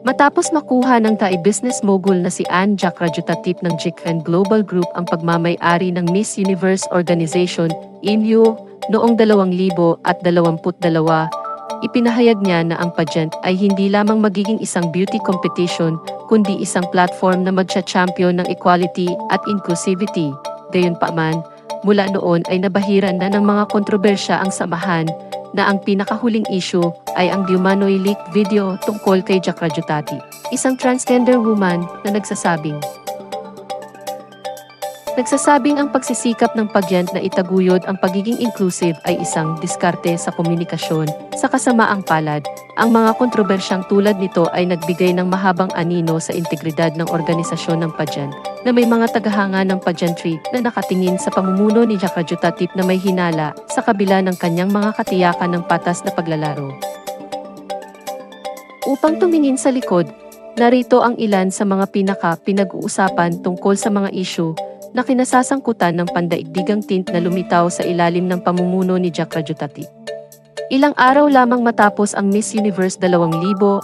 Matapos makuha ng Thai business mogul na si Anne Jack Rajuthatip ng Jikhan Global Group ang pagmamay-ari ng Miss Universe Organization, IMU, noong 2022, ipinahayag niya na ang pageant ay hindi lamang magiging isang beauty competition, kundi isang platform na magcha-champion ng equality at inclusivity. Gayunpaman, mula noon ay nabahiran na ng mga kontrobersya ang samahan, na ang pinakahuling issue ay ang diumanoy leaked video tungkol kay Jack Rajuthatip, isang transgender woman na nagsasabing ang pagsisikap ng pageant na itaguyod ang pagiging inclusive ay isang diskarte sa komunikasyon. Sa kasamaang palad, ang mga kontrobersyang tulad nito ay nagbigay ng mahabang anino sa integridad ng organisasyon ng pageant, na may mga tagahanga ng pageantry na nakatingin sa pamumuno ni Jack Rajuthatip na may hinala sa kabila ng kanyang mga katiyakan ng patas na paglalaro. Upang tumingin sa likod, narito ang ilan sa mga pinag-uusapan tungkol sa mga issue na kinasasangkutan ng pandaigdigang tint na lumitaw sa ilalim ng pamumuno ni Jack Rajuthatip. Ilang araw lamang matapos ang Miss Universe 2022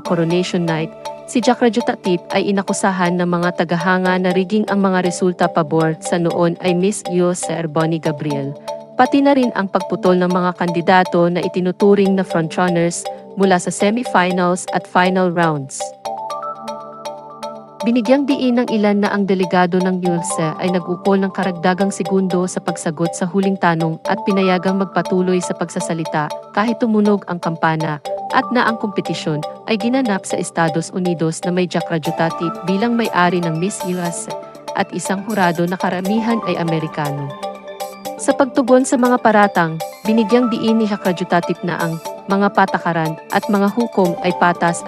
Coronation Night, si Jack Rajuthatip ay inakusahan ng mga tagahanga na rigging ang mga resulta pabor sa noon ay Miss USA Bonnie Gabriel, pati na rin ang pagputol ng mga kandidato na itinuturing na frontrunners mula sa semifinals at final rounds. Binigyang diin ng ilan na ang delegado ng USA ay nag-ukol ng karagdagang segundo sa pagsagot sa huling tanong at pinayagang magpatuloy sa pagsasalita kahit tumunog ang kampana, at na ang kompetisyon ay ginanap sa Estados Unidos na may Jack Rajuthatip bilang may-ari ng Miss USA at isang hurado na karamihan ay Amerikano. Sa pagtugon sa mga paratang, binigyang diin ni Jack Rajuthatip na ang mga patakaran at mga hukom ay patas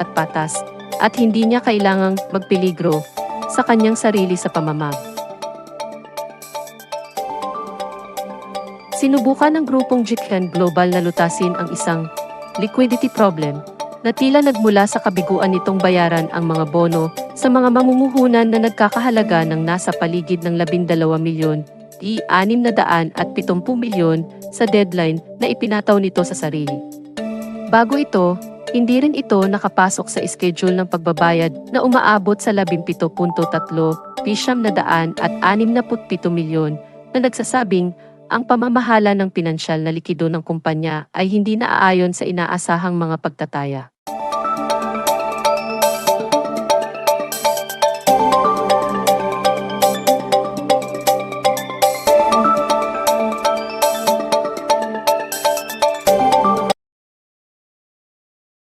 at hindi niya kailangang magpeligro sa kanyang sarili sa pamamag. Sinubukan ng grupong Jikhan Global na lutasin ang isang liquidity problem na tila nagmula sa kabiguan nitong bayaran ang mga bono sa mga mamumuhunan na nagkakahalaga ng nasa paligid ng 12,670 milyon sa deadline na ipinataw nito sa sarili. Bago ito, hindi rin ito nakapasok sa schedule ng pagbabayad na umaabot sa 17.3 milyon na nagsasabing ang pamamahala ng pinansyal na likido ng kumpanya ay hindi naaayon sa inaasahang mga pagtataya.